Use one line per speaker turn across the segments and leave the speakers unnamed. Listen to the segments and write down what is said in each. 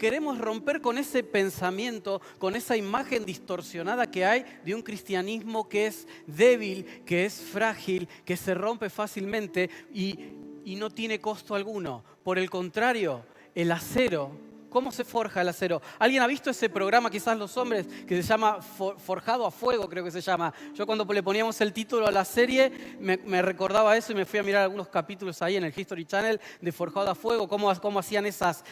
queremos romper con ese pensamiento, con esa imagen distorsionada que hay de un cristianismo que es débil, que es frágil, que se rompe fácilmente y no tiene costo alguno. Por el contrario, el acero, ¿cómo se forja el acero? ¿Alguien ha visto ese programa, quizás los hombres, que se llama Forjado a Fuego, creo que se llama? Yo cuando le poníamos el título a la serie me recordaba eso y me fui a mirar algunos capítulos ahí en el History Channel de Forjado a Fuego, cómo hacían esas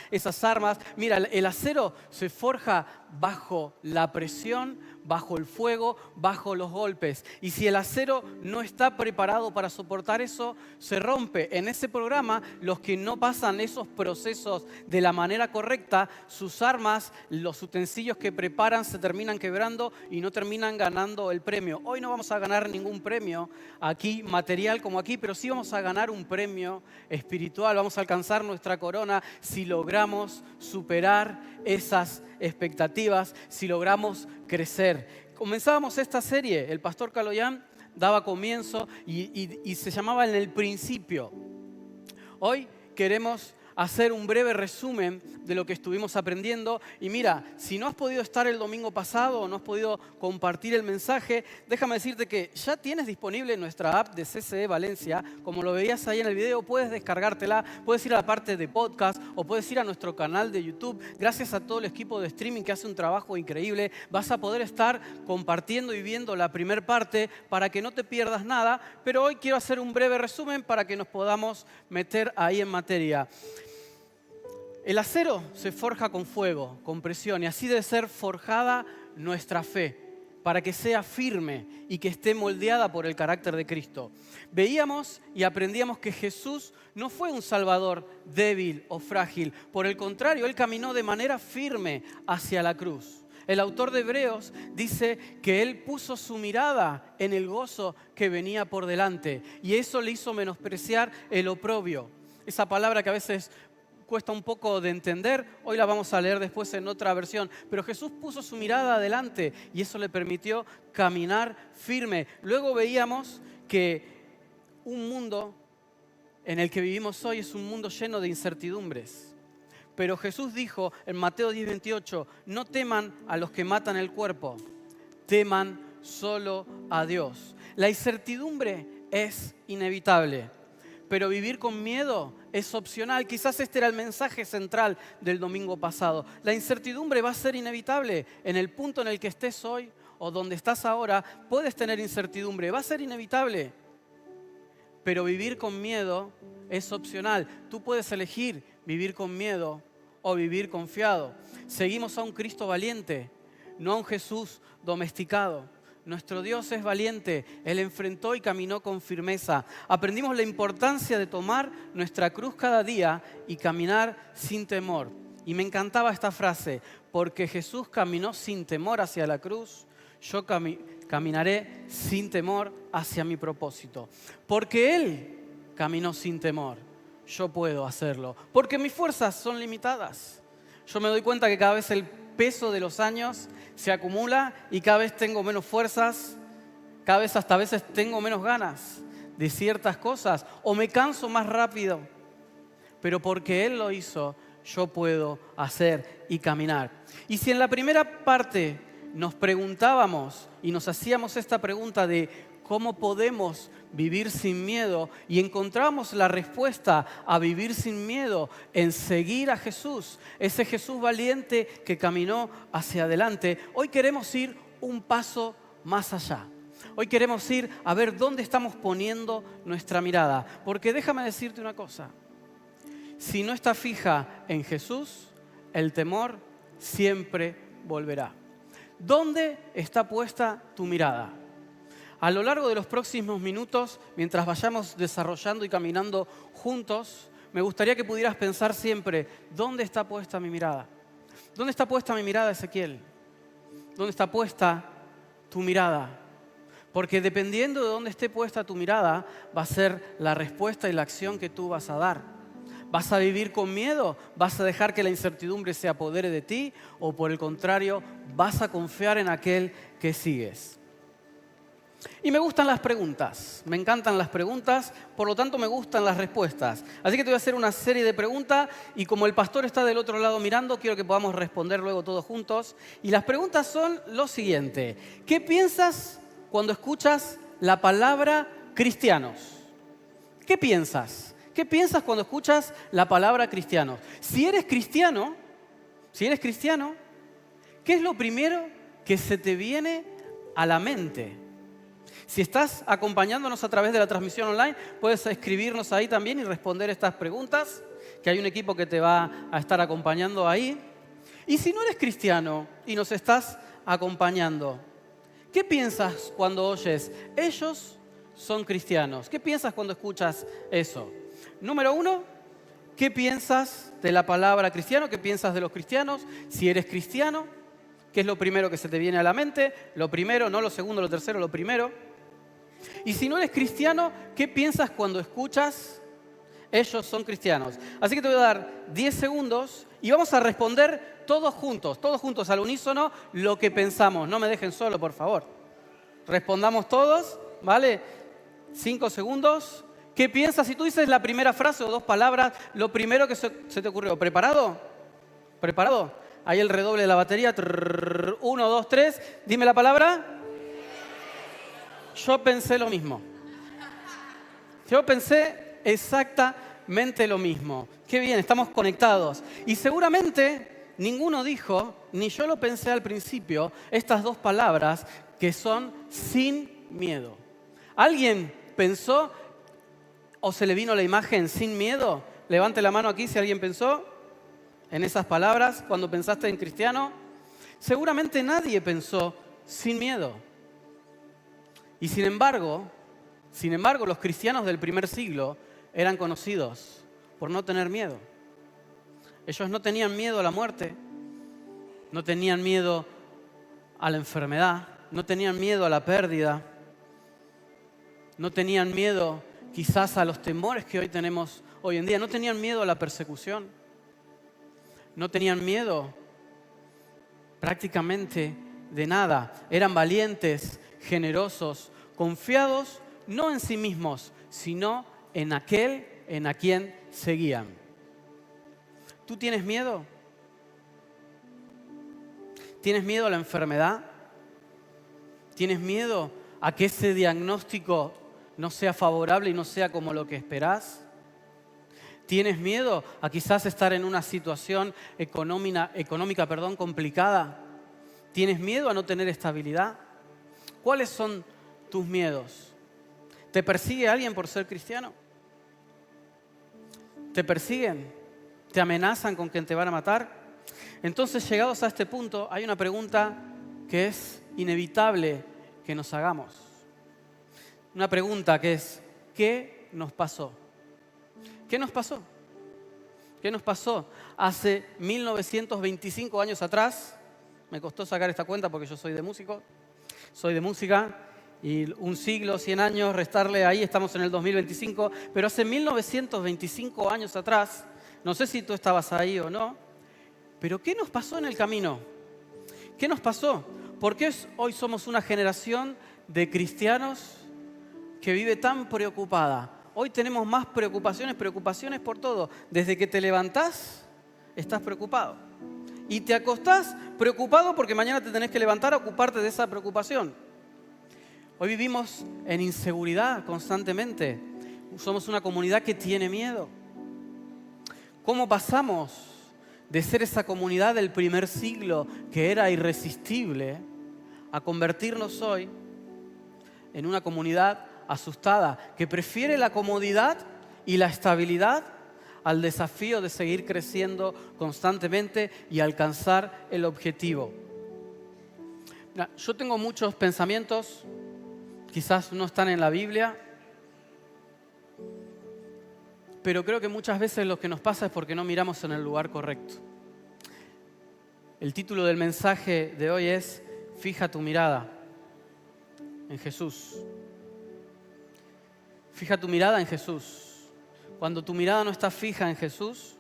armas. Mira, el acero se forja bajo la presión, bajo el fuego, bajo los golpes. Y si el acero no está preparado para soportar eso, se rompe. En ese programa, los que no pasan esos procesos de la manera correcta, sus armas, los utensilios que preparan se terminan quebrando y no terminan ganando el premio. Hoy no vamos a ganar ningún premio aquí, material como aquí, pero sí vamos a ganar un premio espiritual. Vamos a alcanzar nuestra corona si logramos superar esas expectativas, si logramos crecer. Comenzábamos esta serie, el pastor Kaloyan daba comienzo y se llamaba En el principio. Hoy queremos hacer un breve resumen de lo que estuvimos aprendiendo. Y mira, si no has podido estar el domingo pasado o no has podido compartir el mensaje, déjame decirte que ya tienes disponible nuestra app de CCE Valencia. Como lo veías ahí en el video, puedes descargártela, puedes ir a la parte de podcast o puedes ir a nuestro canal de YouTube. Gracias a todo el equipo de streaming que hace un trabajo increíble, vas a poder estar compartiendo y viendo la primera parte para que no te pierdas nada. Pero hoy quiero hacer un breve resumen para que nos podamos meter ahí en materia. El acero se forja con fuego, con presión, y así debe ser forjada nuestra fe, para que sea firme y que esté moldeada por el carácter de Cristo. Veíamos y aprendíamos que Jesús no fue un Salvador débil o frágil. Por el contrario, Él caminó de manera firme hacia la cruz. El autor de Hebreos dice que Él puso su mirada en el gozo que venía por delante, y eso le hizo menospreciar el oprobio. Esa palabra que a veces cuesta un poco de entender, hoy la vamos a leer después en otra versión, pero Jesús puso su mirada adelante y eso le permitió caminar firme. Luego veíamos que un mundo en el que vivimos hoy es un mundo lleno de incertidumbres. Pero Jesús dijo en Mateo 10:28, no teman a los que matan el cuerpo, teman solo a Dios. La incertidumbre es inevitable, pero vivir con miedo es opcional. Quizás este era el mensaje central del domingo pasado. La incertidumbre va a ser inevitable. En el punto en el que estés hoy o donde estás ahora, puedes tener incertidumbre. Va a ser inevitable. Pero vivir con miedo es opcional. Tú puedes elegir vivir con miedo o vivir confiado. Seguimos a un Cristo valiente, no a un Jesús domesticado. Nuestro Dios es valiente, Él enfrentó y caminó con firmeza. Aprendimos la importancia de tomar nuestra cruz cada día y caminar sin temor. Y me encantaba esta frase, porque Jesús caminó sin temor hacia la cruz, yo caminaré sin temor hacia mi propósito. Porque Él caminó sin temor, yo puedo hacerlo. Porque mis fuerzas son limitadas. Yo me doy cuenta que cada vez el peso de los años se acumula y cada vez tengo menos fuerzas, cada vez hasta a veces tengo menos ganas de ciertas cosas o me canso más rápido. Pero porque Él lo hizo, yo puedo hacer y caminar. Y si en la primera parte nos preguntábamos y nos hacíamos esta pregunta de cómo podemos vivir sin miedo y encontramos la respuesta a vivir sin miedo en seguir a Jesús, ese Jesús valiente que caminó hacia adelante, hoy queremos ir un paso más allá. Hoy queremos ir a ver dónde estamos poniendo nuestra mirada. Porque déjame decirte una cosa, si no está fija en Jesús, el temor siempre volverá. ¿Dónde está puesta tu mirada? A lo largo de los próximos minutos, mientras vayamos desarrollando y caminando juntos, me gustaría que pudieras pensar siempre, ¿dónde está puesta mi mirada? ¿Dónde está puesta mi mirada, Ezequiel? ¿Dónde está puesta tu mirada? Porque dependiendo de dónde esté puesta tu mirada, va a ser la respuesta y la acción que tú vas a dar. ¿Vas a vivir con miedo? ¿Vas a dejar que la incertidumbre se apodere de ti? ¿O por el contrario, vas a confiar en aquel que sigues? Y me gustan las preguntas, me encantan las preguntas, por lo tanto me gustan las respuestas. Así que te voy a hacer una serie de preguntas y como el pastor está del otro lado mirando, quiero que podamos responder luego todos juntos. Y las preguntas son lo siguiente: ¿qué piensas cuando escuchas la palabra cristianos? ¿Qué piensas? ¿Qué piensas cuando escuchas la palabra cristianos? Si eres cristiano, ¿qué es lo primero que se te viene a la mente? Si estás acompañándonos a través de la transmisión online, puedes escribirnos ahí también y responder estas preguntas, que hay un equipo que te va a estar acompañando ahí. Y si no eres cristiano y nos estás acompañando, ¿qué piensas cuando oyes ellos son cristianos? ¿Qué piensas cuando escuchas eso? Número 1, ¿qué piensas de la palabra cristiano? ¿Qué piensas de los cristianos? Si eres cristiano, ¿qué es lo primero que se te viene a la mente? Lo primero, no lo segundo, lo tercero, lo primero. Y si no eres cristiano, ¿qué piensas cuando escuchas ellos son cristianos? Así que te voy a dar 10 segundos y vamos a responder todos juntos al unísono lo que pensamos. No me dejen solo, por favor. Respondamos todos, ¿vale? 5 segundos. ¿Qué piensas? Si tú dices la primera frase o 2 palabras, lo primero que se te ocurrió. ¿Preparado? ¿Preparado? Ahí el redoble de la batería. 1, 2, 3. Dime la palabra. Yo pensé lo mismo. Yo pensé exactamente lo mismo. Qué bien, estamos conectados. Y seguramente ninguno dijo, ni yo lo pensé al principio, estas 2 palabras que son sin miedo. ¿Alguien pensó o se le vino la imagen sin miedo? Levante la mano aquí si alguien pensó en esas palabras cuando pensaste en cristiano. Seguramente nadie pensó sin miedo. Y sin embargo, los cristianos del primer siglo eran conocidos por no tener miedo. Ellos no tenían miedo a la muerte, no tenían miedo a la enfermedad, no tenían miedo a la pérdida, no tenían miedo quizás a los temores que hoy tenemos hoy en día, no tenían miedo a la persecución, no tenían miedo prácticamente de nada. Eran valientes, generosos, confiados no en sí mismos, sino en aquel en a quien seguían. ¿Tú tienes miedo? ¿Tienes miedo a la enfermedad? ¿Tienes miedo a que ese diagnóstico no sea favorable y no sea como lo que esperás? ¿Tienes miedo a quizás estar en una situación económica complicada? ¿Tienes miedo a no tener estabilidad? ¿Cuáles son tus miedos? ¿Te persigue alguien por ser cristiano? ¿Te persiguen? ¿Te amenazan con que te van a matar? Entonces, llegados a este punto, hay una pregunta que es inevitable que nos hagamos. Una pregunta que es, ¿qué nos pasó? ¿Qué nos pasó? ¿Qué nos pasó? Hace 1925 años atrás, me costó sacar esta cuenta porque yo soy de música, y un siglo, 100 años, restarle ahí, estamos en el 2025, pero hace 1925 años atrás, no sé si tú estabas ahí o no, pero ¿qué nos pasó en el camino? ¿Qué nos pasó? ¿Por qué hoy somos una generación de cristianos que vive tan preocupada? Hoy tenemos más preocupaciones por todo. Desde que te levantás, estás preocupado. Y te acostás preocupado porque mañana te tenés que levantar a ocuparte de esa preocupación. Hoy vivimos en inseguridad constantemente. Somos una comunidad que tiene miedo. ¿Cómo pasamos de ser esa comunidad del primer siglo que era irresistible a convertirnos hoy en una comunidad asustada que prefiere la comodidad y la estabilidad al desafío de seguir creciendo constantemente y alcanzar el objetivo? Yo tengo muchos pensamientos, quizás no están en la Biblia, pero creo que muchas veces lo que nos pasa es porque no miramos en el lugar correcto. El título del mensaje de hoy es Fija tu mirada en Jesús. Fija tu mirada en Jesús. Cuando tu mirada no está fija en Jesús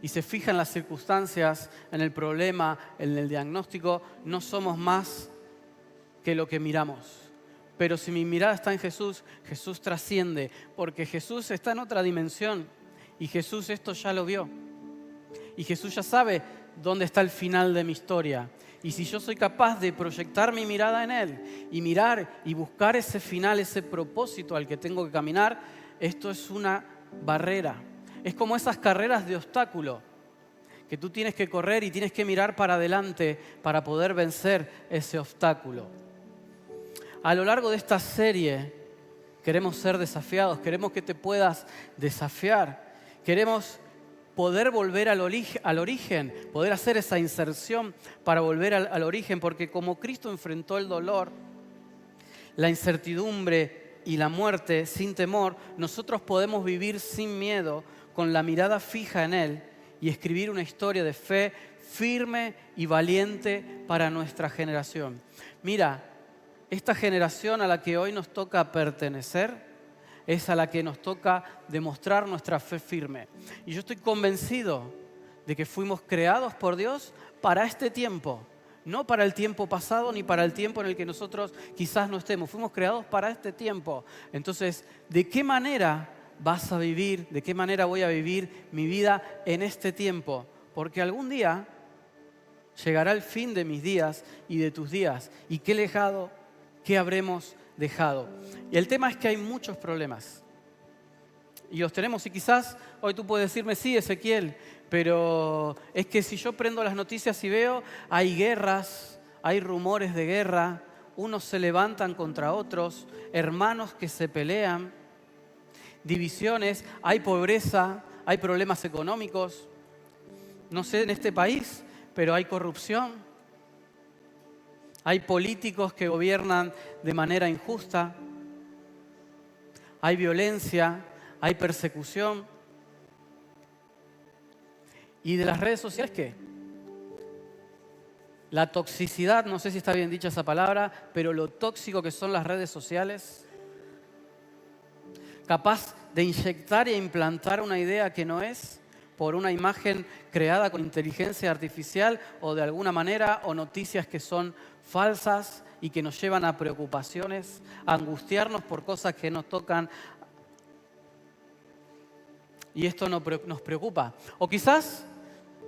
y se fija en las circunstancias, en el problema, en el diagnóstico, no somos más que lo que miramos. Pero si mi mirada está en Jesús, Jesús trasciende, porque Jesús está en otra dimensión y Jesús esto ya lo vio. Y Jesús ya sabe dónde está el final de mi historia. Y si yo soy capaz de proyectar mi mirada en Él y mirar y buscar ese final, ese propósito al que tengo que caminar, esto es una barrera. Es como esas carreras de obstáculo que tú tienes que correr y tienes que mirar para adelante para poder vencer ese obstáculo. A lo largo de esta serie queremos ser desafiados, queremos que te puedas desafiar, queremos poder volver al origen, poder hacer esa inserción para volver al origen, porque como Cristo enfrentó el dolor, la incertidumbre y la muerte sin temor, nosotros podemos vivir sin miedo, con la mirada fija en Él y escribir una historia de fe firme y valiente para nuestra generación. Mira, esta generación a la que hoy nos toca pertenecer es a la que nos toca demostrar nuestra fe firme. Y yo estoy convencido de que fuimos creados por Dios para este tiempo, no para el tiempo pasado ni para el tiempo en el que nosotros quizás no estemos. Fuimos creados para este tiempo. Entonces, ¿de qué manera vas a vivir? ¿De qué manera voy a vivir mi vida en este tiempo? Porque algún día llegará el fin de mis días y de tus días. ¿Y qué legado, qué habremos dejado? Y el tema es que hay muchos problemas. Y los tenemos. Y quizás hoy tú puedes decirme, sí, Ezequiel, pero es que si yo prendo las noticias y veo, hay guerras, hay rumores de guerra, unos se levantan contra otros, hermanos que se pelean, divisiones, hay pobreza, hay problemas económicos. No sé en este país, pero hay corrupción. Hay políticos que gobiernan de manera injusta. Hay violencia, hay persecución. ¿Y de las redes sociales qué? La toxicidad, no sé si está bien dicha esa palabra, pero lo tóxico que son las redes sociales. Capaz de inyectar e implantar una idea que no es por una imagen creada con inteligencia artificial o de alguna manera, o noticias que son falsas y que nos llevan a preocupaciones, a angustiarnos por cosas que nos tocan. Y esto nos preocupa. O quizás,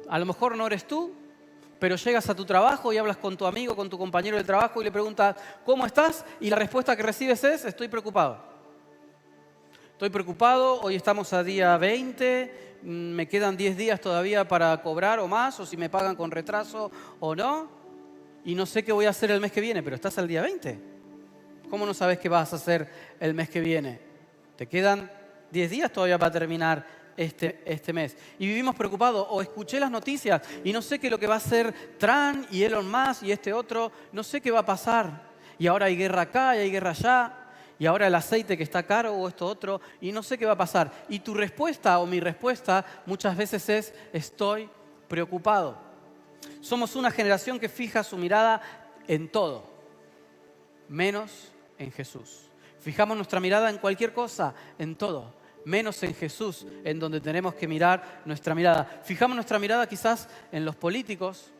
a lo mejor no eres tú, pero llegas a tu trabajo y hablas con tu amigo, con tu compañero de trabajo y le preguntas, ¿cómo estás? Y la respuesta que recibes es, estoy preocupado. Estoy preocupado, hoy estamos a día 20, me quedan 10 días todavía para cobrar o más, o si me pagan con retraso o no, y no sé qué voy a hacer el mes que viene, pero estás al día 20. ¿Cómo no sabes qué vas a hacer el mes que viene? Te quedan 10 días todavía para terminar este mes. Y vivimos preocupados, o escuché las noticias y no sé qué es lo que va a hacer Trump y Elon Musk y este otro, no sé qué va a pasar. Y ahora hay guerra acá y hay guerra allá. Y ahora el aceite que está caro o esto otro, y no sé qué va a pasar. Y tu respuesta o mi respuesta muchas veces es, estoy preocupado. Somos una generación que fija su mirada en todo, menos en Jesús. Fijamos nuestra mirada en cualquier cosa, en todo, menos en Jesús, en donde tenemos que mirar nuestra mirada. Fijamos nuestra mirada quizás en los políticos,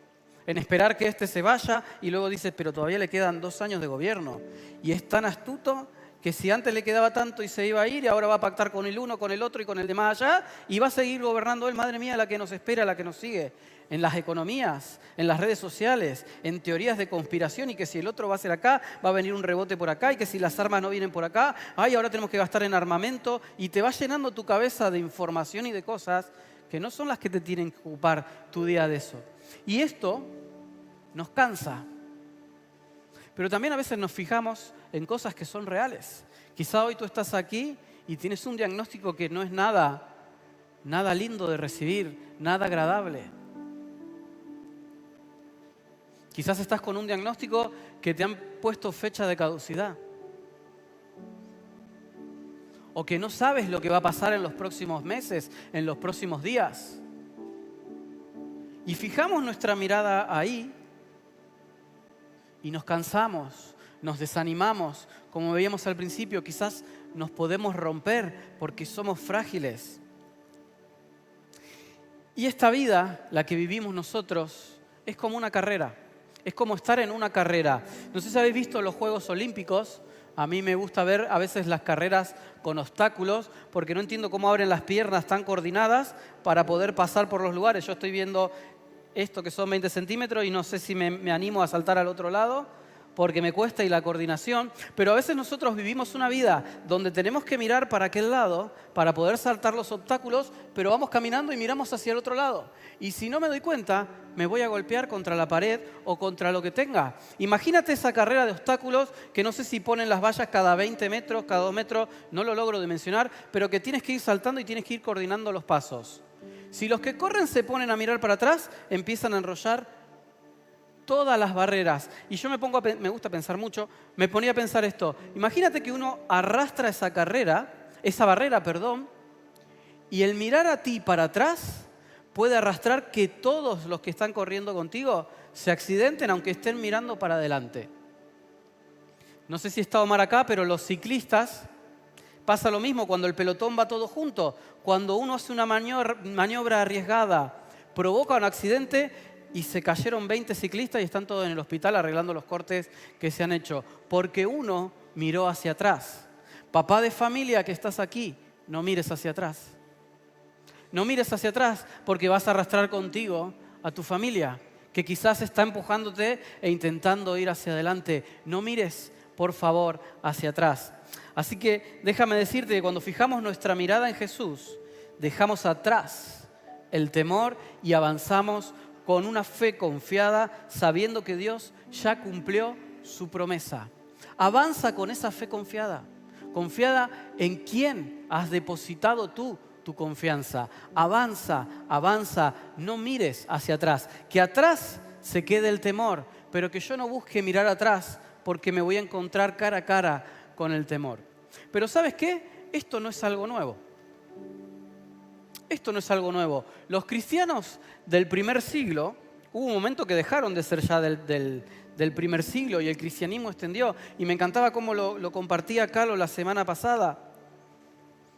en esperar que este se vaya, y luego dices, pero todavía le quedan 2 años de gobierno. Y es tan astuto que si antes le quedaba tanto y se iba a ir, y ahora va a pactar con el uno, con el otro y con el de más allá, y va a seguir gobernando él. Madre mía, la que nos espera, la que nos sigue. En las economías, en las redes sociales, en teorías de conspiración, y que si el otro va a ser acá, va a venir un rebote por acá, y que si las armas no vienen por acá, ay, ahora tenemos que gastar en armamento, y te va llenando tu cabeza de información y de cosas que no son las que te tienen que ocupar tu día de eso. Y esto nos cansa. Pero también a veces nos fijamos en cosas que son reales. Quizá hoy tú estás aquí y tienes un diagnóstico que no es nada lindo de recibir, nada agradable. Quizás estás con un diagnóstico que te han puesto fecha de caducidad. O que no sabes lo que va a pasar en los próximos meses, en los próximos días. Y fijamos nuestra mirada ahí y nos cansamos, nos desanimamos. Como veíamos al principio, quizás nos podemos romper porque somos frágiles. Y esta vida, la que vivimos nosotros, es como una carrera. Es como estar en una carrera. No sé si habéis visto los Juegos Olímpicos. A mí me gusta ver a veces las carreras con obstáculos porque no entiendo cómo abren las piernas tan coordinadas para poder pasar por los lugares. Yo estoy viendo esto que son 20 centímetros y no sé si me animo a saltar al otro lado porque me cuesta y la coordinación. Pero a veces nosotros vivimos una vida donde tenemos que mirar para aquel lado para poder saltar los obstáculos, pero vamos caminando y miramos hacia el otro lado. Y si no me doy cuenta, me voy a golpear contra la pared o contra lo que tenga. Imagínate esa carrera de obstáculos que no sé si ponen las vallas cada 20 metros, cada 2 metros, no lo logro dimensionar, pero que tienes que ir saltando y tienes que ir coordinando los pasos. Si los que corren se ponen a mirar para atrás, empiezan a enrollar todas las barreras. Y yo me gusta pensar mucho, me ponía a pensar esto. Imagínate que uno arrastra esa barrera, y el mirar a ti para atrás puede arrastrar que todos los que están corriendo contigo se accidenten aunque estén mirando para adelante. No sé si está Omar acá, pero los ciclistas pasa lo mismo cuando el pelotón va todo junto. Cuando uno hace una maniobra arriesgada, provoca un accidente y se cayeron 20 ciclistas y están todos en el hospital arreglando los cortes que se han hecho. Porque uno miró hacia atrás. Papá de familia que estás aquí, no mires hacia atrás. No mires hacia atrás porque vas a arrastrar contigo a tu familia, que quizás está empujándote e intentando ir hacia adelante. No mires, por favor, hacia atrás. Así que déjame decirte que cuando fijamos nuestra mirada en Jesús, dejamos atrás el temor y avanzamos con una fe confiada, sabiendo que Dios ya cumplió su promesa. Avanza con esa fe confiada en quién has depositado tú tu confianza. Avanza, no mires hacia atrás. Que atrás se quede el temor, pero que yo no busque mirar atrás porque me voy a encontrar cara a cara con el temor. Pero ¿sabes qué? Esto no es algo nuevo. Esto no es algo nuevo. Los cristianos del primer siglo, hubo un momento que dejaron de ser ya del primer siglo y el cristianismo extendió. Y me encantaba cómo lo compartía Carlos la semana pasada.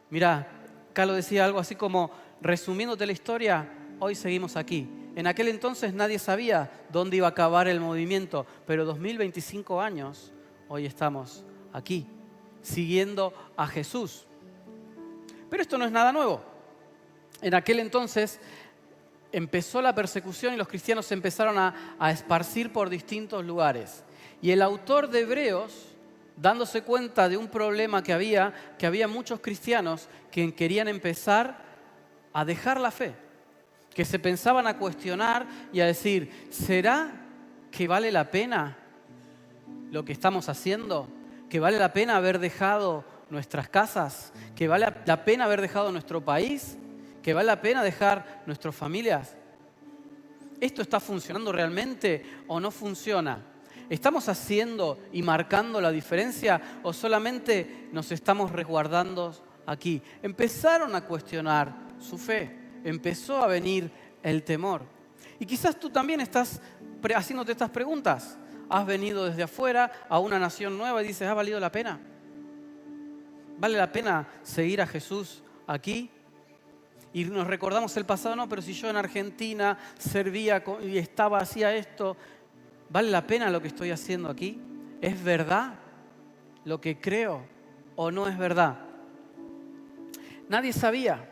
Mirá, Carlos decía algo así como, resumiéndote la historia, hoy seguimos aquí. En aquel entonces nadie sabía dónde iba a acabar el movimiento, pero 2025 años, hoy estamos aquí, siguiendo a Jesús. Pero esto no es nada nuevo. En aquel entonces empezó la persecución y los cristianos se empezaron a esparcir por distintos lugares. Y el autor de Hebreos, dándose cuenta de un problema que había muchos cristianos que querían empezar a dejar la fe, que se pensaban a cuestionar y a decir, ¿será que vale la pena lo que estamos haciendo? ¿Que vale la pena haber dejado nuestras casas? ¿Que vale la pena haber dejado nuestro país? ¿Que vale la pena dejar nuestras familias? ¿Esto está funcionando realmente o no funciona? ¿Estamos haciendo y marcando la diferencia o solamente nos estamos resguardando aquí? Empezaron a cuestionar su fe, empezó a venir el temor. Y quizás tú también estás haciéndote estas preguntas. Has venido desde afuera a una nación nueva y dices, ¿ha valido la pena? ¿Vale la pena seguir a Jesús aquí? Y nos recordamos el pasado, no, pero si yo en Argentina servía y hacía esto, ¿vale la pena lo que estoy haciendo aquí? ¿Es verdad lo que creo o no es verdad? Nadie sabía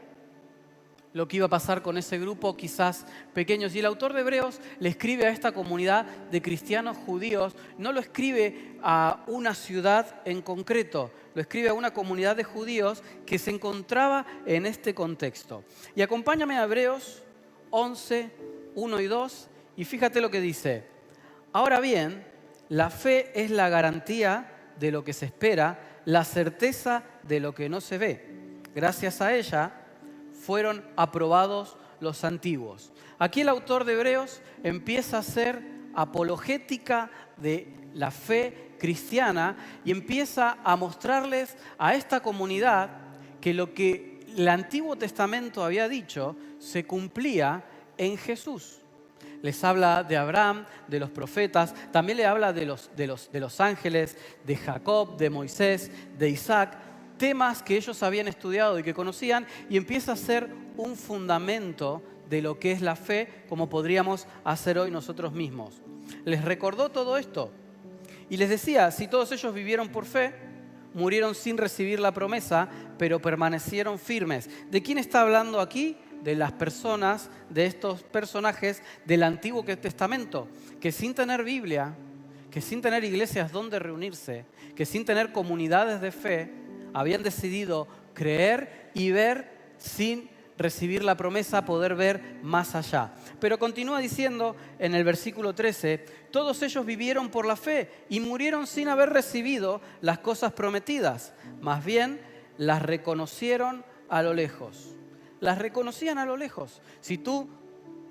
lo que iba a pasar con ese grupo, quizás pequeños. Y el autor de Hebreos le escribe a esta comunidad de cristianos judíos, no lo escribe a una ciudad en concreto, lo escribe a una comunidad de judíos que se encontraba en este contexto. Y acompáñame a Hebreos 11, 1 y 2, y fíjate lo que dice. Ahora bien, la fe es la garantía de lo que se espera, la certeza de lo que no se ve. Gracias a ella fueron aprobados los antiguos. Aquí el autor de Hebreos empieza a hacer apologética de la fe cristiana y empieza a mostrarles a esta comunidad que lo que el Antiguo Testamento había dicho se cumplía en Jesús. Les habla de Abraham, de los profetas, también le habla de los ángeles, de Jacob, de Moisés, de Isaac, temas que ellos habían estudiado y que conocían, y empieza a ser un fundamento de lo que es la fe, como podríamos hacer hoy nosotros mismos. Les recordó todo esto y les decía, si todos ellos vivieron por fe, murieron sin recibir la promesa, pero permanecieron firmes. ¿De quién está hablando aquí? De las personas, de estos personajes del Antiguo Testamento, que sin tener Biblia, que sin tener iglesias donde reunirse, que sin tener comunidades de fe, habían decidido creer y ver sin recibir la promesa, poder ver más allá. Pero continúa diciendo en el versículo 13, todos ellos vivieron por la fe y murieron sin haber recibido las cosas prometidas. Más bien, las reconocieron a lo lejos. Las reconocían a lo lejos. Si tú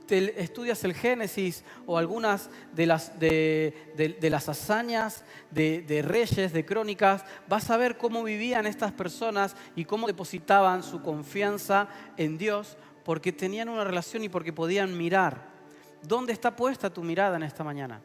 estudias el Génesis o algunas de las hazañas de reyes, de crónicas, vas a ver cómo vivían estas personas y cómo depositaban su confianza en Dios porque tenían una relación y porque podían mirar. ¿Dónde está puesta tu mirada en esta mañana?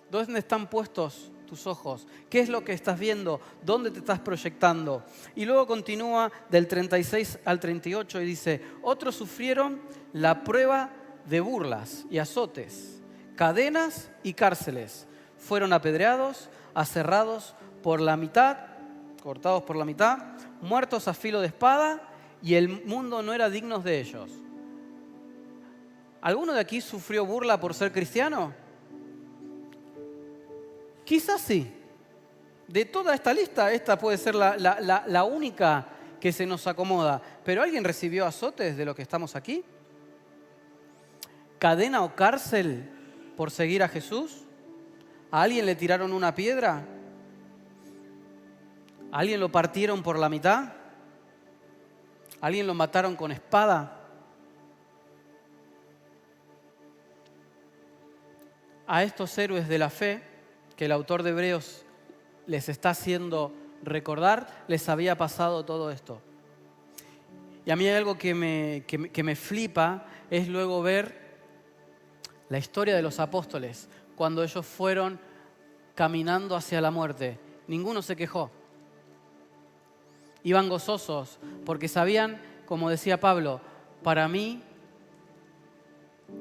¿Dónde están puestos tus ojos? ¿Qué es lo que estás viendo? ¿Dónde te estás proyectando? Y luego continúa del 36 al 38 y dice, otros sufrieron la prueba de burlas y azotes, cadenas y cárceles. Fueron apedreados, aserrados por la mitad, cortados por la mitad, muertos a filo de espada, y el mundo no era digno de ellos. ¿Alguno de aquí sufrió burla por ser cristiano? Quizás sí. De toda esta lista, esta puede ser la única que se nos acomoda. ¿Pero alguien recibió azotes de los que estamos aquí? ¿Cadena o cárcel por seguir a Jesús? ¿A alguien le tiraron una piedra? ¿A alguien lo partieron por la mitad? ¿A alguien lo mataron con espada? A estos héroes de la fe que el autor de Hebreos les está haciendo recordar, les había pasado todo esto. Y a mí hay algo que me flipa, es luego ver la historia de los apóstoles, cuando ellos fueron caminando hacia la muerte. Ninguno se quejó. Iban gozosos porque sabían, como decía Pablo, para mí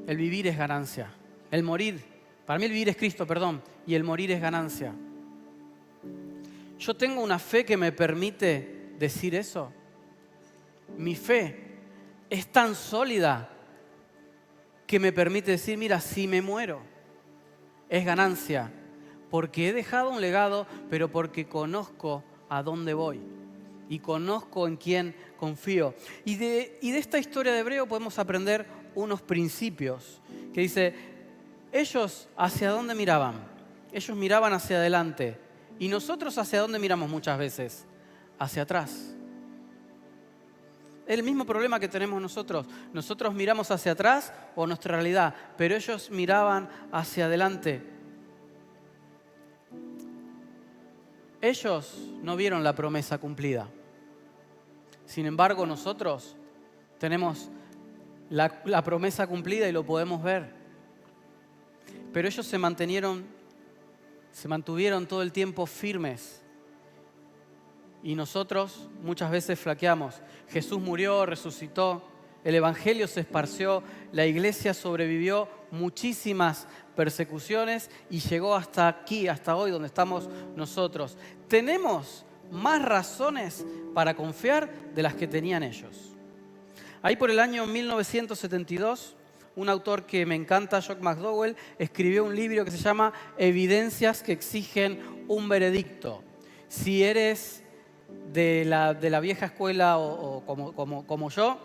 el vivir es ganancia. El morir, para mí el vivir es Cristo, perdón, y el morir es ganancia. Yo tengo una fe que me permite decir eso. Mi fe es tan sólida que me permite decir, mira, si me muero, es ganancia. Porque he dejado un legado, pero porque conozco a dónde voy. Y conozco en quién confío. Y de esta historia de Hebreo podemos aprender unos principios. Que dice, ellos ¿hacia dónde miraban? Ellos miraban hacia adelante. ¿Y nosotros hacia dónde miramos muchas veces? Hacia atrás. Es el mismo problema que tenemos nosotros. Nosotros miramos hacia atrás o nuestra realidad, pero ellos miraban hacia adelante. Ellos no vieron la promesa cumplida. Sin embargo, nosotros tenemos la promesa cumplida y lo podemos ver. Pero ellos se mantuvieron todo el tiempo firmes. Y nosotros muchas veces flaqueamos. Jesús murió, resucitó, el evangelio se esparció, la iglesia sobrevivió muchísimas persecuciones y llegó hasta aquí, hasta hoy, donde estamos nosotros. Tenemos más razones para confiar de las que tenían ellos. Ahí por el año 1972, un autor que me encanta, Jock McDowell, escribió un libro que se llama Evidencias que exigen un veredicto. Si eres de la vieja escuela o como yo,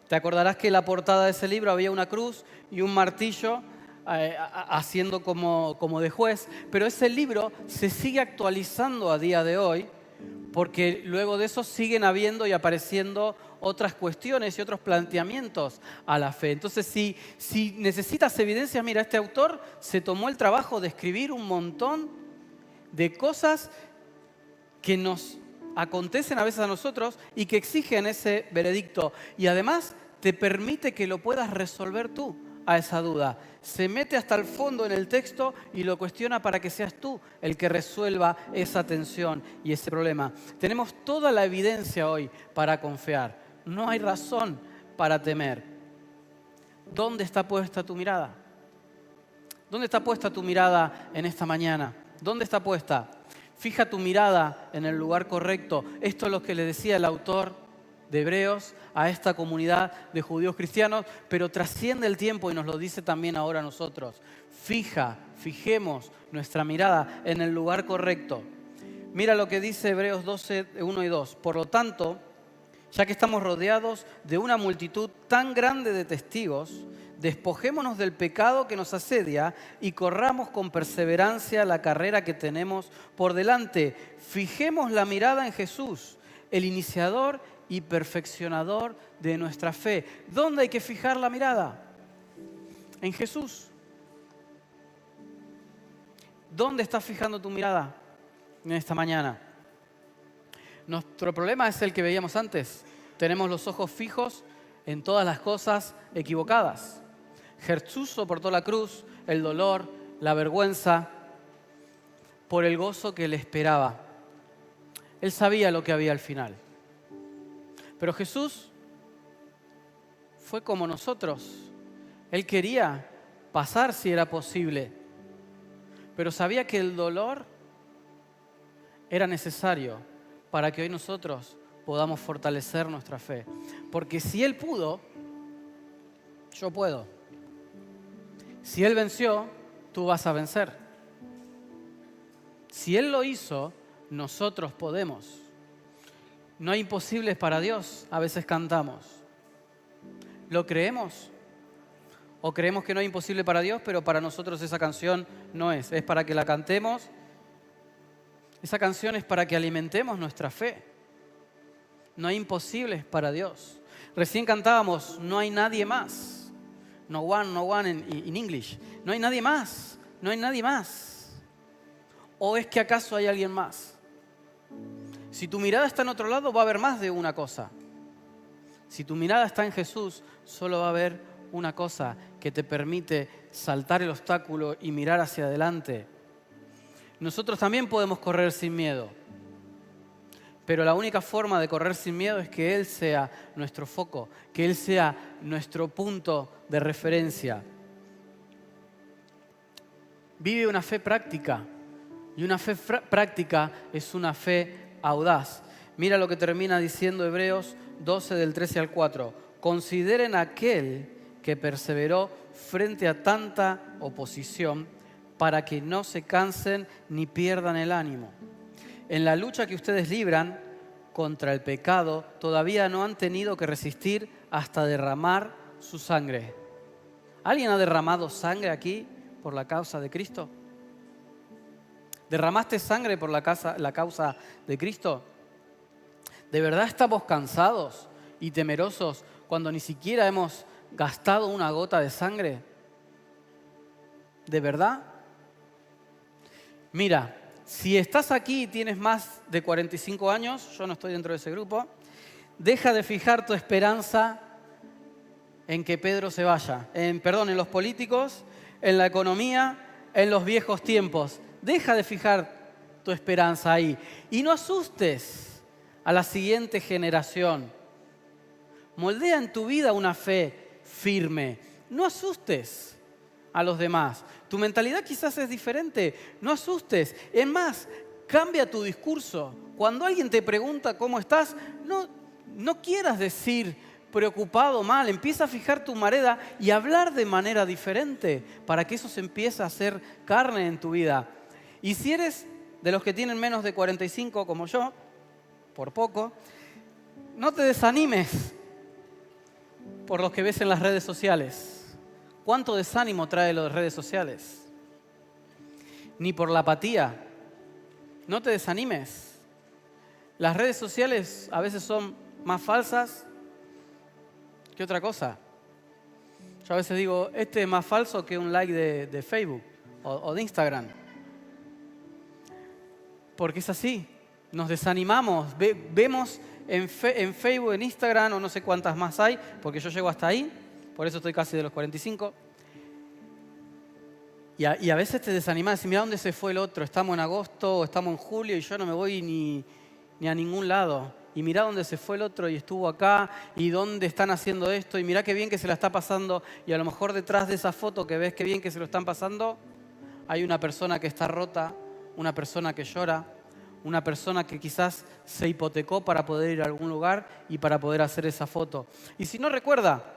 te acordarás que en la portada de ese libro había una cruz y un martillo haciendo como de juez, pero ese libro se sigue actualizando a día de hoy porque luego de eso siguen habiendo y apareciendo otras cuestiones y otros planteamientos a la fe. Entonces, si necesitas evidencias, mira, este autor se tomó el trabajo de escribir un montón de cosas que nos acontecen a veces a nosotros y que exigen ese veredicto. Y además te permite que lo puedas resolver tú a esa duda. Se mete hasta el fondo en el texto y lo cuestiona para que seas tú el que resuelva esa tensión y ese problema. Tenemos toda la evidencia hoy para confiar. No hay razón para temer. ¿Dónde está puesta tu mirada? ¿Dónde está puesta tu mirada en esta mañana? ¿Dónde está puesta? Fija tu mirada en el lugar correcto. Esto es lo que le decía el autor de Hebreos a esta comunidad de judíos cristianos, pero trasciende el tiempo y nos lo dice también ahora a nosotros. Fijemos nuestra mirada en el lugar correcto. Mira lo que dice Hebreos 12, 1 y 2. Por lo tanto, ya que estamos rodeados de una multitud tan grande de testigos, despojémonos del pecado que nos asedia y corramos con perseverancia la carrera que tenemos por delante. Fijemos la mirada en Jesús, el iniciador y perfeccionador de nuestra fe. ¿Dónde hay que fijar la mirada? En Jesús. ¿Dónde estás fijando tu mirada en esta mañana? Nuestro problema es el que veíamos antes. Tenemos los ojos fijos en todas las cosas equivocadas. Jesús soportó la cruz, el dolor, la vergüenza, por el gozo que le esperaba. Él sabía lo que había al final. Pero Jesús fue como nosotros. Él quería pasar si era posible, pero sabía que el dolor era necesario para que hoy nosotros podamos fortalecer nuestra fe. Porque si Él pudo, yo puedo. Si Él venció, tú vas a vencer. Si Él lo hizo, nosotros podemos. No hay imposibles para Dios, a veces cantamos. ¿Lo creemos? O creemos que no hay imposible para Dios, pero para nosotros esa canción no es. Es para que la cantemos. Esa canción es para que alimentemos nuestra fe. No hay imposibles para Dios. Recién cantábamos, no hay nadie más. No one in English. No hay nadie más. No hay nadie más. ¿O es que acaso hay alguien más? Si tu mirada está en otro lado, va a haber más de una cosa. Si tu mirada está en Jesús, solo va a haber una cosa que te permite saltar el obstáculo y mirar hacia adelante. Nosotros también podemos correr sin miedo. Pero la única forma de correr sin miedo es que Él sea nuestro foco, que Él sea nuestro punto de referencia. Vive una fe práctica. Y una fe práctica es una fe audaz. Mira lo que termina diciendo Hebreos 12 del 13 al 4. Consideren a aquel que perseveró frente a tanta oposición para que no se cansen ni pierdan el ánimo. En la lucha que ustedes libran contra el pecado, todavía no han tenido que resistir hasta derramar su sangre. ¿Alguien ha derramado sangre aquí por la causa de Cristo? ¿Derramaste sangre por la causa de Cristo? ¿De verdad estamos cansados y temerosos cuando ni siquiera hemos gastado una gota de sangre? ¿De verdad? Mira, si estás aquí y tienes más de 45 años, yo no estoy dentro de ese grupo, deja de fijar tu esperanza en que Pedro se vaya. En los políticos, en la economía, en los viejos tiempos. Deja de fijar tu esperanza ahí. Y no asustes a la siguiente generación. Moldea en tu vida una fe firme. No asustes a los demás. Tu mentalidad quizás es diferente. No asustes. Es más, cambia tu discurso. Cuando alguien te pregunta cómo estás, no quieras decir preocupado, mal. Empieza a fijar tu mirada y hablar de manera diferente para que eso se empiece a hacer carne en tu vida. Y si eres de los que tienen menos de 45 como yo, por poco, no te desanimes por los que ves en las redes sociales. ¿Cuánto desánimo trae las redes sociales? Ni por la apatía. No te desanimes. Las redes sociales a veces son más falsas que otra cosa. Yo a veces digo, este es más falso que un like de Facebook o de Instagram. Porque es así. Nos desanimamos. Vemos en Facebook, en Instagram, o no sé cuántas más hay, porque yo llego hasta ahí. Por eso estoy casi de los 45. Y a veces te desanimas. Decís, mira dónde se fue el otro. Estamos en agosto o estamos en julio y yo no me voy ni a ningún lado. y mirá dónde se fue el otro y estuvo acá, y dónde están haciendo esto, y mirá qué bien que se la está pasando, y a lo mejor detrás de esa foto que ves qué bien que se lo están pasando, hay una persona que está rota, una persona que llora, una persona que quizás se hipotecó para poder ir a algún lugar y para poder hacer esa foto. Y si no, recuerda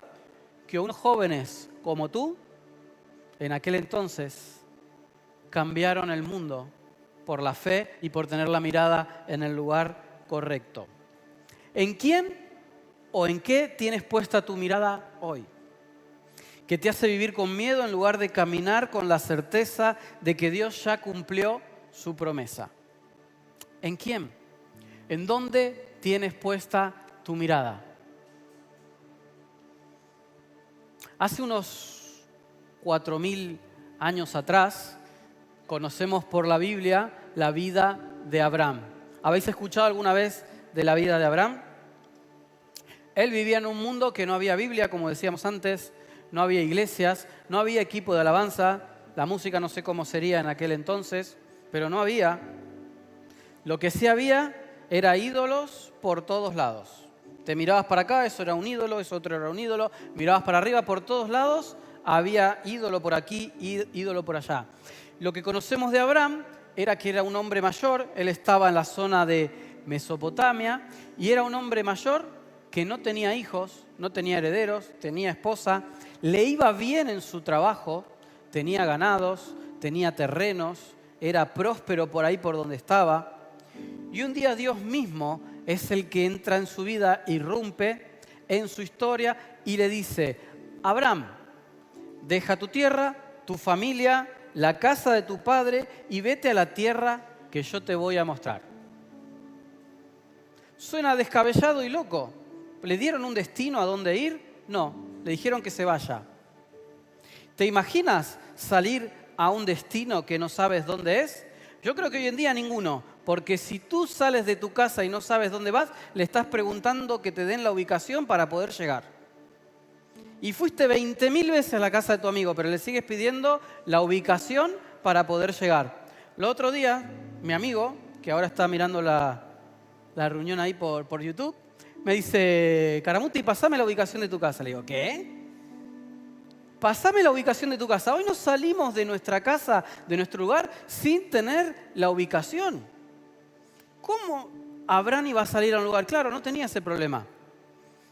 que unos jóvenes como tú, en aquel entonces, cambiaron el mundo por la fe y por tener la mirada en el lugar correcto. ¿En quién o en qué tienes puesta tu mirada hoy? Que te hace vivir con miedo en lugar de caminar con la certeza de que Dios ya cumplió su promesa. ¿En quién? ¿En dónde tienes puesta tu mirada? Hace unos 4000 años atrás, conocemos por la Biblia la vida de Abraham. ¿Habéis escuchado alguna vez de la vida de Abraham? Él vivía en un mundo que no había Biblia, como decíamos antes, no había iglesias, no había equipo de alabanza, la música no sé cómo sería en aquel entonces, pero no había. Lo que sí había era ídolos por todos lados. Te mirabas para acá, eso era un ídolo, eso otro era un ídolo, mirabas para arriba, por todos lados había ídolo por aquí, ídolo por allá. Lo que conocemos de Abraham era que era un hombre mayor, él estaba en la zona de Mesopotamia y era un hombre mayor que no tenía hijos, no tenía herederos, tenía esposa, le iba bien en su trabajo, tenía ganados, tenía terrenos, era próspero por ahí por donde estaba. Y un día Dios mismo es el que entra en su vida, irrumpe en su historia y le dice: Abraham, deja tu tierra, tu familia, la casa de tu padre y vete a la tierra que yo te voy a mostrar. Suena descabellado y loco. ¿Le dieron un destino a dónde ir? No, le dijeron que se vaya. ¿Te imaginas salir a un destino que no sabes dónde es? Yo creo que hoy en día ninguno, porque si tú sales de tu casa y no sabes dónde vas, le estás preguntando que te den la ubicación para poder llegar. Y fuiste 20.000 veces a la casa de tu amigo, pero le sigues pidiendo la ubicación para poder llegar. El otro día, mi amigo, que ahora está mirando la reunión ahí por YouTube, me dice: Caramuti, pasame la ubicación de tu casa. Le digo: ¿qué? Pasame la ubicación de tu casa. Hoy no salimos de nuestra casa, de nuestro lugar, sin tener la ubicación. ¿Cómo Abraham iba a salir a un lugar? Claro, no tenía ese problema.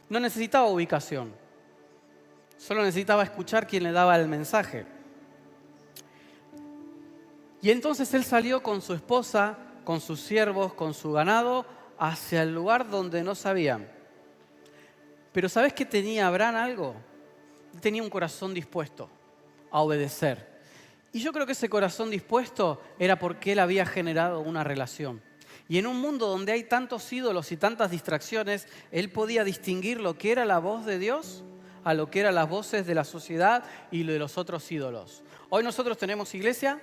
No necesitaba ubicación. Solo necesitaba escuchar quién le daba el mensaje. Y entonces él salió con su esposa, con sus siervos, con su ganado, hacia el lugar donde no sabían. Pero ¿sabes qué tenía Abraham algo? Tenía un corazón dispuesto a obedecer. Y yo creo que ese corazón dispuesto era porque él había generado una relación. Y en un mundo donde hay tantos ídolos y tantas distracciones, él podía distinguir lo que era la voz de Dios a lo que eran las voces de la sociedad y de los otros ídolos. Hoy nosotros tenemos iglesia,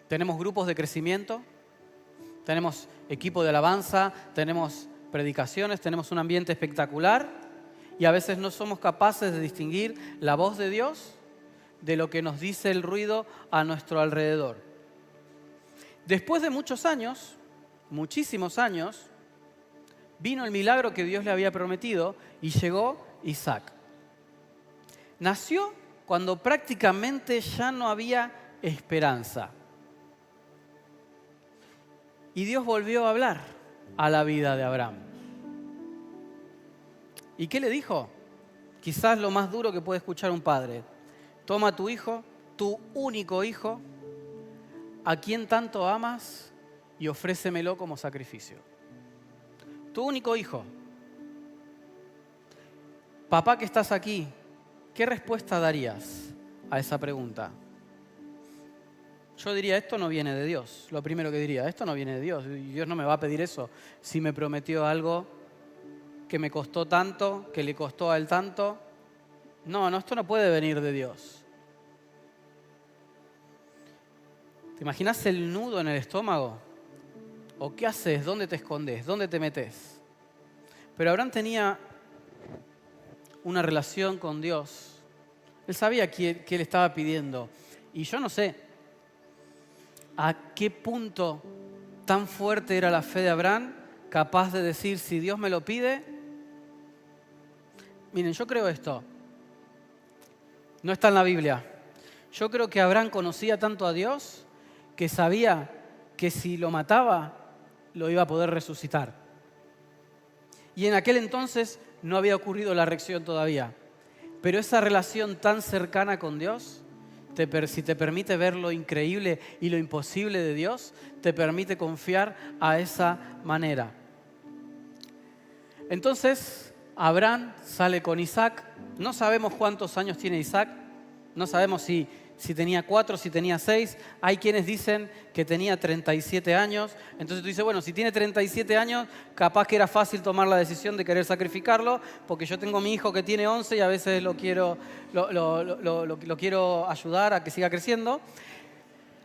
tenemos grupos de crecimiento, tenemos equipo de alabanza, tenemos predicaciones, tenemos un ambiente espectacular y a veces no somos capaces de distinguir la voz de Dios de lo que nos dice el ruido a nuestro alrededor. Después de muchos años, muchísimos años, vino el milagro que Dios le había prometido y llegó Isaac. Nació cuando prácticamente ya no había esperanza. Y Dios volvió a hablar a la vida de Abraham. ¿Y qué le dijo? Quizás lo más duro que puede escuchar un padre. Toma a tu hijo, tu único hijo, a quien tanto amas, y ofrécemelo como sacrificio. Tu único hijo. Papá que estás aquí, ¿qué respuesta darías a esa pregunta? Yo diría: esto no viene de Dios. Lo primero que diría: esto no viene de Dios. Dios no me va a pedir eso si me prometió algo que me costó tanto, que le costó a él tanto. No, esto no puede venir de Dios. ¿Te imaginas el nudo en el estómago? ¿O qué haces? ¿Dónde te escondes? ¿Dónde te metes? Pero Abraham tenía una relación con Dios. Él sabía qué le estaba pidiendo. Y yo no sé a qué punto tan fuerte era la fe de Abraham, capaz de decir, si Dios me lo pide. Miren, yo creo esto. No está en la Biblia. Yo creo que Abraham conocía tanto a Dios que sabía que si lo mataba, lo iba a poder resucitar. Y en aquel entonces no había ocurrido la reacción todavía. Pero esa relación tan cercana con Dios, si te permite ver lo increíble y lo imposible de Dios, te permite confiar a esa manera. Entonces, Abraham sale con Isaac. No sabemos cuántos años tiene Isaac. No sabemos si tenía 4, si tenía 6. Hay quienes dicen que tenía 37 años. Entonces tú dices, bueno, si tiene 37 años, capaz que era fácil tomar la decisión de querer sacrificarlo, porque yo tengo mi hijo que tiene 11 y a veces lo quiero ayudar a que siga creciendo.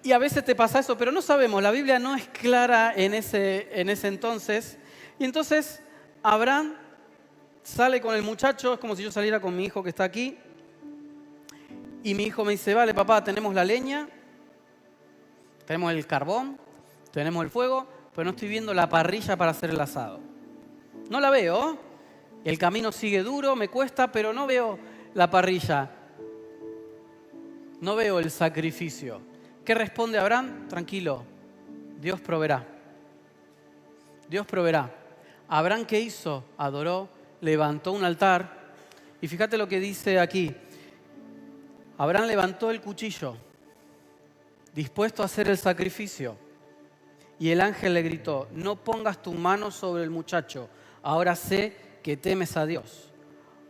Y a veces te pasa eso, pero no sabemos. La Biblia no es clara en ese entonces. Y entonces Abraham sale con el muchacho, es como si yo saliera con mi hijo que está aquí. Y mi hijo me dice, vale papá, tenemos la leña, tenemos el carbón, tenemos el fuego, pero no estoy viendo la parrilla para hacer el asado. No la veo. El camino sigue duro, me cuesta, pero no veo la parrilla. No veo el sacrificio. ¿Qué responde Abraham? Tranquilo, Dios proveerá. Dios proveerá. Abraham, ¿qué hizo? Adoró, levantó un altar. Y fíjate lo que dice aquí. Abraham levantó el cuchillo, dispuesto a hacer el sacrificio. Y el ángel le gritó, no pongas tu mano sobre el muchacho. Ahora sé que temes a Dios,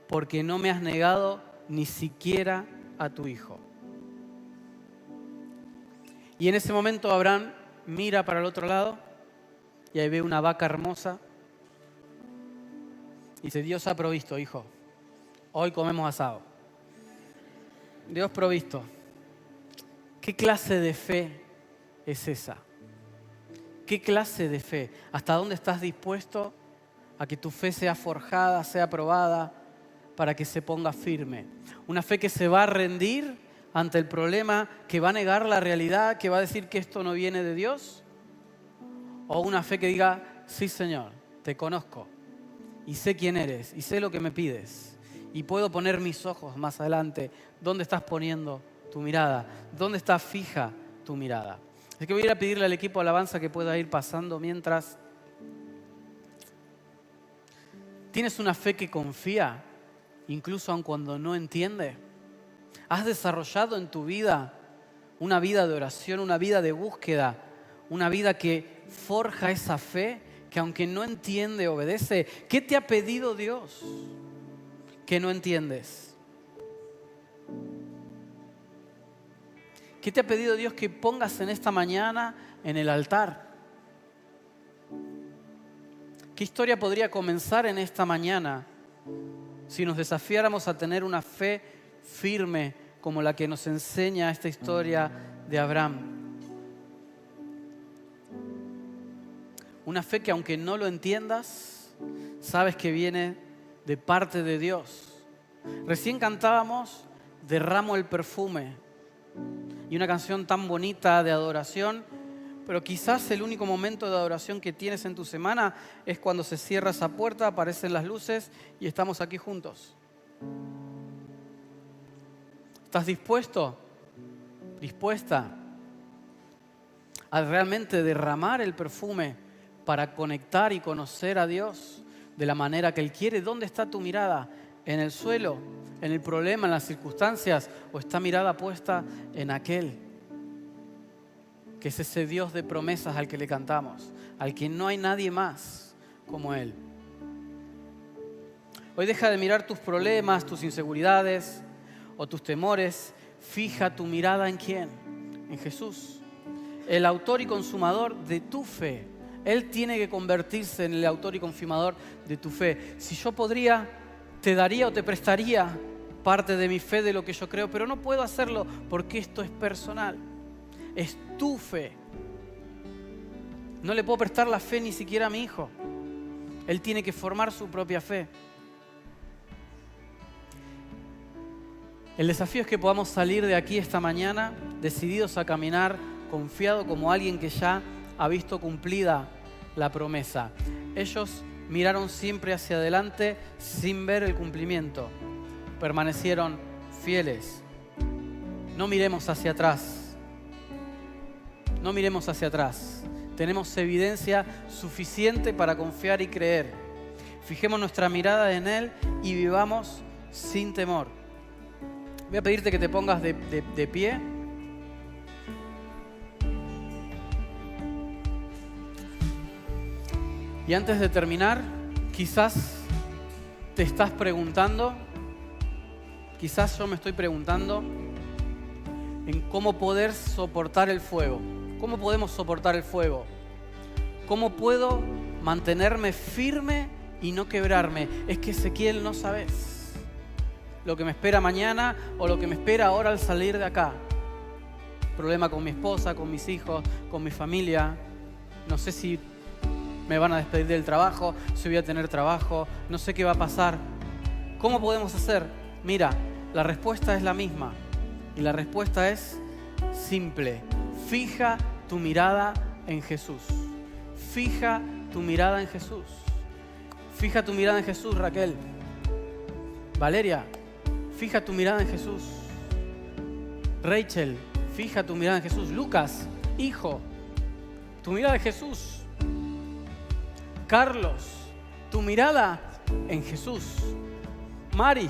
porque no me has negado ni siquiera a tu hijo. Y en ese momento Abraham mira para el otro lado y ahí ve una vaca hermosa. Y dice, Dios ha provisto, hijo. Hoy comemos asado. Dios provisto. ¿Qué clase de fe es esa? ¿Qué clase de fe? ¿Hasta dónde estás dispuesto a que tu fe sea forjada, sea probada, para que se ponga firme? ¿Una fe que se va a rendir ante el problema, que va a negar la realidad, que va a decir que esto no viene de Dios? ¿O una fe que diga, sí Señor, te conozco y sé quién eres y sé lo que me pides? Y puedo poner mis ojos más adelante. ¿Dónde estás poniendo tu mirada? ¿Dónde está fija tu mirada? Así que voy a ir a pedirle al equipo de alabanza que pueda ir pasando mientras. ¿Tienes una fe que confía, incluso aun cuando no entiende? ¿Has desarrollado en tu vida una vida de oración, una vida de búsqueda, una vida que forja esa fe, que aunque no entiende, obedece? ¿Qué te ha pedido Dios que no entiendes? ¿Qué te ha pedido Dios que pongas en esta mañana en el altar? ¿Qué historia podría comenzar en esta mañana si nos desafiáramos a tener una fe firme como la que nos enseña esta historia de Abraham? Una fe que aunque no lo entiendas, sabes que viene de parte de Dios. Recién cantábamos Derramo el perfume, y una canción tan bonita de adoración, pero quizás el único momento de adoración que tienes en tu semana es cuando se cierra esa puerta, aparecen las luces y estamos aquí juntos. ¿Estás dispuesto, dispuesta a realmente derramar el perfume para conectar y conocer a Dios de la manera que Él quiere? ¿Dónde está tu mirada? ¿En el suelo? ¿En el problema? ¿En las circunstancias? ¿O está mirada puesta en aquel que es ese Dios de promesas al que le cantamos, al que no hay nadie más como Él? Hoy deja de mirar tus problemas, tus inseguridades o tus temores. Fija tu mirada ¿en quién? En Jesús, el autor y consumador de tu fe. Él tiene que convertirse en el autor y consumador de tu fe. Si yo podría, te daría o te prestaría parte de mi fe, de lo que yo creo, pero no puedo hacerlo porque esto es personal. Es tu fe. No le puedo prestar la fe ni siquiera a mi hijo. Él tiene que formar su propia fe. El desafío es que podamos salir de aquí esta mañana decididos a caminar confiado como alguien que ya ha visto cumplida la promesa. Ellos miraron siempre hacia adelante sin ver el cumplimiento. Permanecieron fieles. No miremos hacia atrás. No miremos hacia atrás. Tenemos evidencia suficiente para confiar y creer. Fijemos nuestra mirada en Él y vivamos sin temor. Voy a pedirte que te pongas de pie. Y antes de terminar, quizás te estás preguntando, quizás yo me estoy preguntando en cómo poder soportar el fuego. ¿Cómo podemos soportar el fuego? ¿Cómo puedo mantenerme firme y no quebrarme? Es que, Ezequiel, no sabes lo que me espera mañana o lo que me espera ahora al salir de acá. Problema con mi esposa, con mis hijos, con mi familia. No sé si me van a despedir del trabajo, si voy a tener trabajo, no sé qué va a pasar. ¿Cómo podemos hacer? Mira, la respuesta es la misma. Y la respuesta es simple. Fija tu mirada en Jesús. Fija tu mirada en Jesús. Fija tu mirada en Jesús, Raquel. Valeria, fija tu mirada en Jesús. Rachel, fija tu mirada en Jesús. Lucas, hijo, tu mirada en Jesús. Carlos, tu mirada en Jesús. Mari,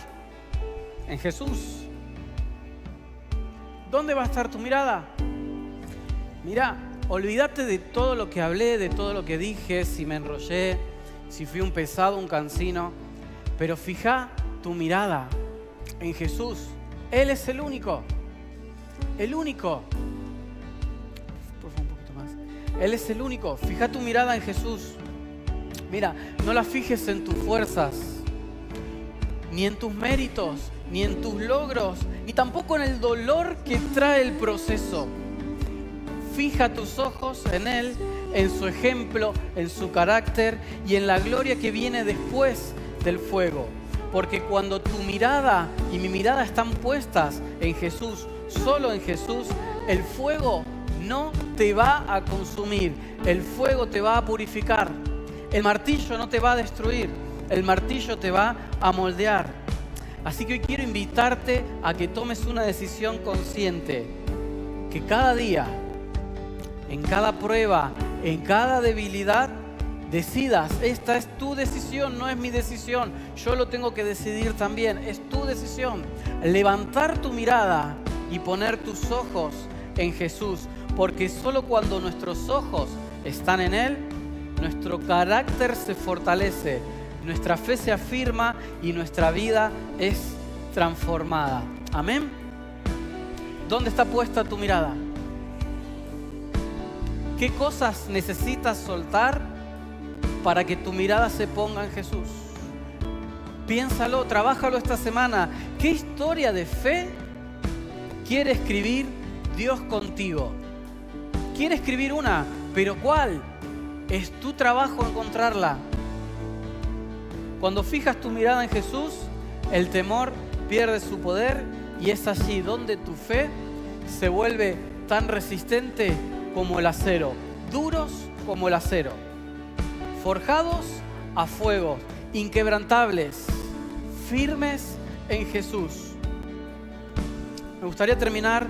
en Jesús. ¿Dónde va a estar tu mirada? Mira, olvídate de todo lo que hablé, de todo lo que dije, si me enrollé, si fui un pesado, un cansino, pero fija tu mirada en Jesús. Él es el único. El único. Por favor, un poquito más. Él es el único. Fija tu mirada en Jesús. Mira, no la fijes en tus fuerzas, ni en tus méritos, ni en tus logros, ni tampoco en el dolor que trae el proceso. Fija tus ojos en Él, en su ejemplo, en su carácter y en la gloria que viene después del fuego. Porque cuando tu mirada y mi mirada están puestas en Jesús, solo en Jesús, el fuego no te va a consumir, el fuego te va a purificar. El martillo no te va a destruir, el martillo te va a moldear. Así que hoy quiero invitarte a que tomes una decisión consciente, que cada día, en cada prueba, en cada debilidad, decidas, esta es tu decisión, no es mi decisión, yo lo tengo que decidir también, es tu decisión, levantar tu mirada y poner tus ojos en Jesús, porque solo cuando nuestros ojos están en Él, nuestro carácter se fortalece, nuestra fe se afirma y nuestra vida es transformada. Amén. ¿Dónde está puesta tu mirada? ¿Qué cosas necesitas soltar para que tu mirada se ponga en Jesús? Piénsalo, trabájalo esta semana. ¿Qué historia de fe quiere escribir Dios contigo? Quiere escribir una, pero ¿cuál? Es tu trabajo encontrarla. Cuando fijas tu mirada en Jesús, el temor pierde su poder y es allí donde tu fe se vuelve tan resistente como el acero, duros como el acero, forjados a fuego, inquebrantables, firmes en Jesús. Me gustaría terminar